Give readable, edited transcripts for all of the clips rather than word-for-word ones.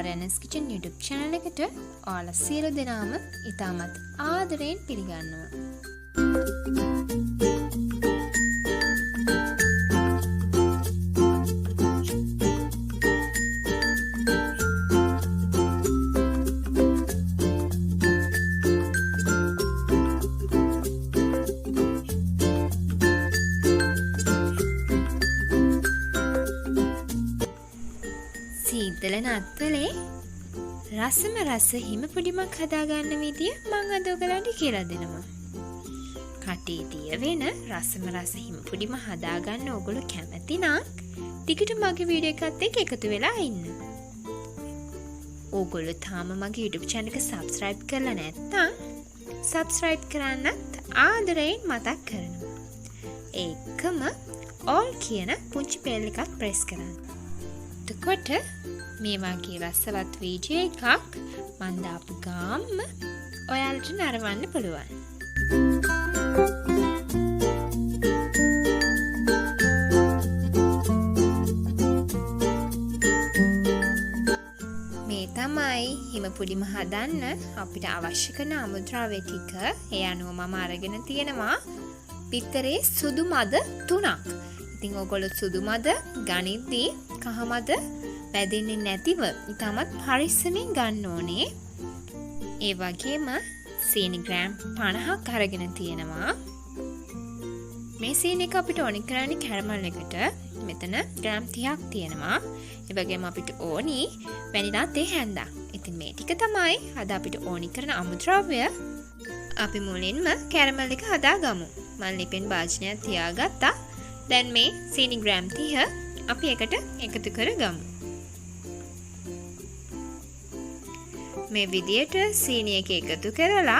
R&Skitchen YouTube channel එකට ඔයාලා සියලු දෙනාම ඉතාමත් ආදරයෙන් පිළිගන්නවා. සීතල නත්තලේ රසම රස හිම පොඩිමක් හදාගන්න විදිය මම අද ඔයගලන්ට කියලා දෙනවා. කටේ තිය වෙන රසම රස හිම පොඩිම හදාගන්න ඕගොල්ලෝ කැමති නම් ටිකට මගේ වීඩියෝ එකත් එක්ක එකතු වෙලා ඉන්න. ඕගොල්ලෝ තාම මගේ YouTube channel එක subscribe කරලා නැත්නම් subscribe කරන්නත් ආදරයෙන් මතක් කරනවා. ඒකම all කියන පුංචි bell එකක් press කරන්න. එතකොට මේ වගේ රසවත් වීඩියෝ එකක් මම දාපු ගාම්ම ඔයාලට නරවන්න පුළුවන්. මේ තමයි හිම පුඩිම හදන්න අපිට අවශ්‍ය කරන අමුද්‍රව්‍ය ටික. ඒ අනුව මම අරගෙන තියෙනවා පිටරේ සුදු මද 3ක්. ඉතින් ඔයගොල්ලෝ සුදු මද ගනිද්දී කහ මද වැදෙන්නේ නැතිව ඉතාමත් පරිස්සමෙන් ගන්න ඕනේ. ඒ වගේම සීනි ග්‍රෑම් 50ක් අරගෙන තියෙනවා. මේ සීනි එක අපිට ඕනි කරන්නේ කැරමල් එකට. මෙතන ග්‍රෑම් 30ක් තියෙනවා. ඒ වගේම අපිට ඕනි වැනිලා තේ හැන්දක්. ඉතින් මේ ටික තමයි අද අපිට ඕනි කරන අමුද්‍රව්‍ය. අපි මුලින්ම කැරමල් එක හදාගමු. මම ලිපෙන් භාජනයක් තියාගත්තා. දැන් මේ සීනි ග්‍රෑම් 30 අපි එකට එකතු කරගමු. මේ විදියට සීනි එක එකතු කරලා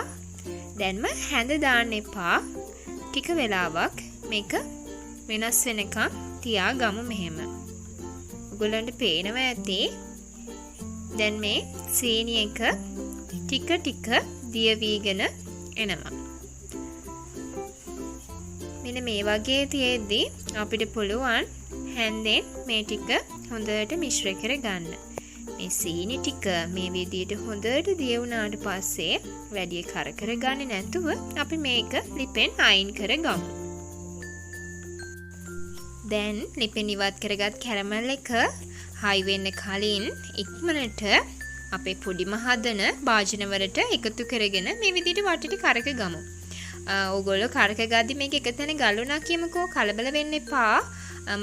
දැන්ම හැඳ දාන්න එපා. ටික වෙලාවක් මේක වෙනස් වෙනකන් තියාගමු මෙහෙම. ඔයගොල්ලන්ට පේනවා ඇති. දැන් මේ සීනි එක ටික ටික දිය වීගෙන එනවා. මෙන්න මේ වගේ තියෙද්දි අපිට පුළුවන් හැන්දෙන් මේ ටික හොඳට මිශ්‍ර කරගන්න. මේ සීනි ටික මේ විදිහට හොඳට දිය වුණාට පස්සේ වැඩි කරකර ගන්නේ නැතුව අපි මේක ලිපෙන් අයින් කරගමු. දැන් ලිපෙන් ඉවත් කරගත් කැරමල් එක හයි වෙන්න කලින් ඉක්මනට අපේ පොඩිම හදන භාජන වලට එකතු කරගෙන මේ විදිහට වටේට කරක ගමු. ඕගොල්ලෝ කරක ගද්දි මේක එකතැන ගලුණා කියමුකෝ, කලබල වෙන්න එපා.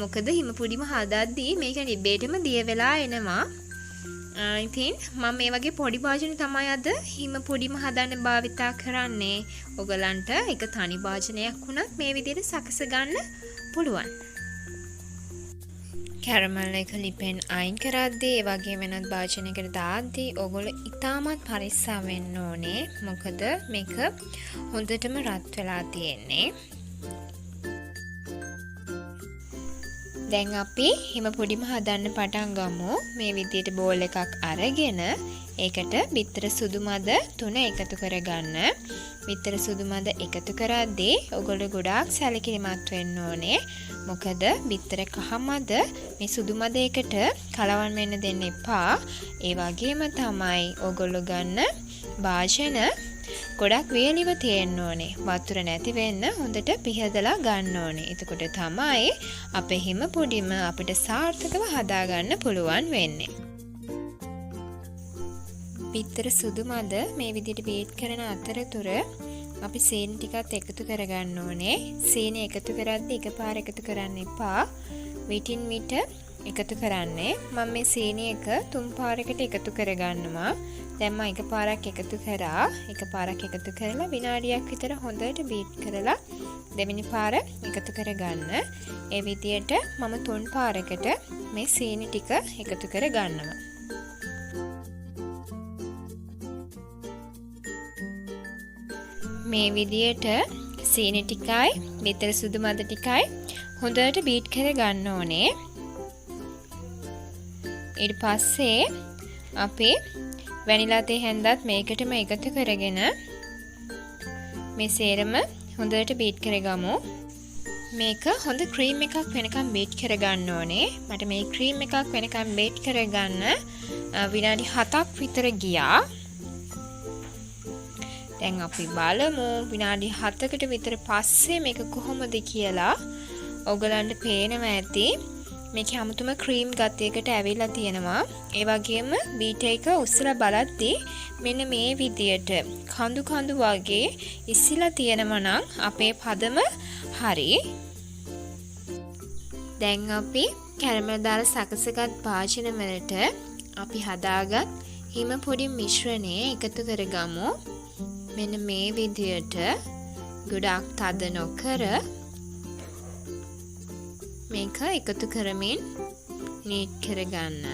මොකද හිම පොඩිම හදද්දී මේක නිබේටම දිය වෙලා එනවා. ඉතින් මම මේ වගේ පොඩි භාජන තමයි අද හිම පොඩිම හදන්න භාවිතා කරන්නේ. ඔයගලන්ට එක තනි භාජනයක් වුණත් මේ විදිහට සකස ගන්න පුළුවන්. කැරමල් එක ලිපෙන් අයින් කරද්දී ඒ වගේ වෙනත් භාජනයකට දාද්දී ඔයගොල්ලෝ ඉතාමත් පරිස්සම් වෙන්න ඕනේ. මොකද මේක හොඳටම රත් වෙලා තියෙන්නේ. දැන් අපි හිම පොඩිම හදන්න පටන් ගමු. මේ විදිහට බෝල් එකක් අරගෙන ඒකට බිත්තර සුදු මද 3 එකතු කරගන්න. බිත්තර සුදු මද එකතු කරද්දී ඔයගොල්ලෝ ගොඩාක් සැලකිලිමත් වෙන්න ඕනේ. මොකද බිත්තර කහ මද මේ සුදු මද එකට කලවම් වෙන්න දෙන්න එපා. ඒ වගේම තමයි ඔයගොල්ලෝ ගන්න භාජන ගොඩක් වේලිව තියෙන්න ඕනේ. වතුර නැති වෙන්න හොඳට පිහදලා ගන්න ඕනේ. එතකොට තමයි අපේ හිම පොඩිම අපිට සාර්ථකව හදාගන්න පුළුවන් වෙන්නේ. බිත්තර සුදු මද මේ විදිහට බීට් කරන අතරතුර අපි සීනි ටිකත් එකතු කරගන්න ඕනේ. සීනි එකතු කරද්දී එකපාර එකතු කරන්න එපා. විටින් විට එකතු කරන්නේ. මම මේ සීනි එක 3 පාරකට එකතු කරගන්නවා. දැන් මම එකපාරක් එකතු කරා. එකපාරක් එකතු කරලා විනාඩියක් විතර හොඳට බීට් කරලා දෙවෙනි පාර එකතු කරගන්න. ඒ විදිහට මම 3 පාරකට මේ සීනි ටික එකතු කරගන්නවා. මේ විදිහට සීනි ටිකයි බිත්තර සුදු මද ටිකයි හොඳට බීට් කරගන්න ඕනේ. ඊට පස්සේ අපි වැනිලා තේ හැන්දත් මේකටම එකතු කරගෙන මේ සේරම හොඳට බීට් කරගමු. මේක හොඳ ක්‍රීම් එකක් වෙනකම් බීට් කරගන්න ඕනේ. මට මේ ක්‍රීම් එකක් වෙනකම් බීට් කරගන්න විනාඩි 7ක් විතර ගියා. දැන් අපි බලමු විනාඩි 7කට විතර පස්සේ මේක කොහොමද කියලා. ඔයගලන්ට පේනවා ඇති මේකේ අමුතුම ක්‍රීම් ගතියකට ඇවිල්ලා තියෙනවා. ඒ වගේම බීටර් එක උස්සලා බලද්දී මෙන්න මේ විදියට කඳු කඳු වගේ ඉස්සිලා තියෙනවා නම් අපේ පදම හරි. දැන් අපි කැරමල් දාලා සකසගත් භාජන වලට අපි හදාගත් හිම පොඩි මිශ්‍රණය එකතු කරගමු. මෙන්න මේ විදියට ගොඩක් තද නොකර මේක එකතු කරමින් නීට් කරගන්න.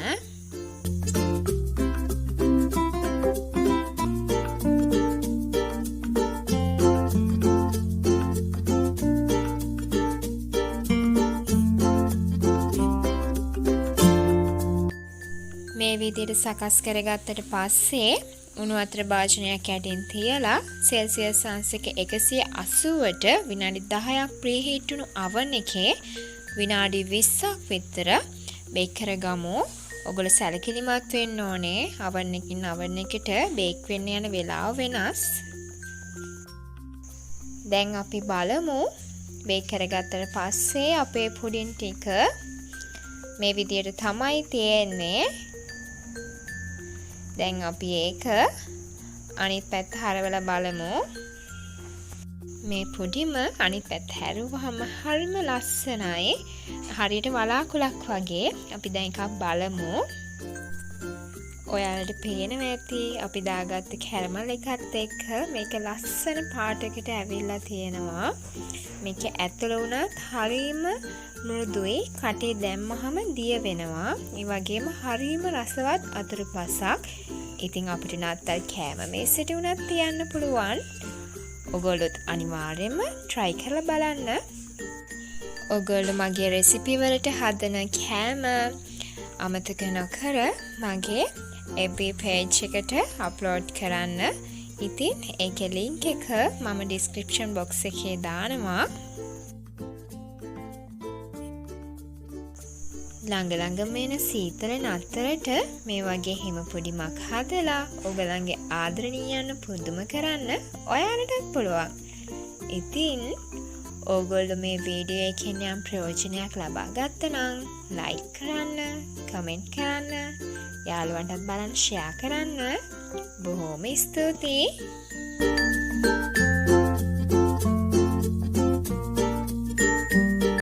මේ විදිහට සකස් කරගත්තට පස්සේ උණු වතුර භාජනයක් යටින් තියලා සෙල්සියස් අංශක 180ට විනාඩි 10ක් ප්‍රීහීට් වුණු oven එකේ විනාඩි 20ක් විතර බේක් කරගමු. ඔයගොල්ලෝ සැලකිලිමත් වෙන්න ඕනේ. oven එකකින් oven එකට බේක් වෙන්න යන වෙලාව වෙනස්. දැන් අපි බලමු බේක් කරගත්තට පස්සේ අපේ පුඩින් ටික මේ විදියට තමයි තියෙන්නේ. දැන් අපි ඒක අනිත් පැත්ත හරවලා බලමු. මේ පුඩිම අනිත් පැත්ත හැරුවහම හරිම ලස්සනයි. හරියට වලාකුලක් වගේ. අපි දැන් එකක් බලමු. ඔයාලට පේනවා ඇති අපි දාගත්ත කැරමල් එකත් එක්ක මේක ලස්සන පාටකට ඇවිල්ලා තියෙනවා. මේක ඇතුළ වුණත් හරිම මෘදුයි. කටේ දැම්මහම දිය වෙනවා. ඒ වගේම හරිම රසවත් අතුරුපසක්. ඉතින් අපිට නත්තල් කෑම මේසෙට උනත් තියන්න පුළුවන්. ඔයගොල්ලොත් අනිවාර්යයෙන්ම try කරලා බලන්න. ඔයගොල්ලෝ මගේ රෙසිපි වලට හදන කෑම අමතක නොකර මගේ FB page එකට අප්ලෝඩ් කරන්න. ඉතින් ඒකේ link එක මම description box එකේ දානවා. ළඟ එන සීතල නතරට මේ වගේ හිම පොඩිමක් හදලා ඔයගලන්ගේ ආදරණීයයන් පුදුම කරන්න ඔයාලටත් පුළුවන්. ඉතින් ඕගොල්ලෝ මේ වීඩියෝ එකෙන් යම් ප්‍රයෝජනයක් ලබා ගත්තා නම් like කරන්න, comment කරන්න, යාළුවන්ටත් බලන්න share කරන්න. බොහොම ස්තුතියි.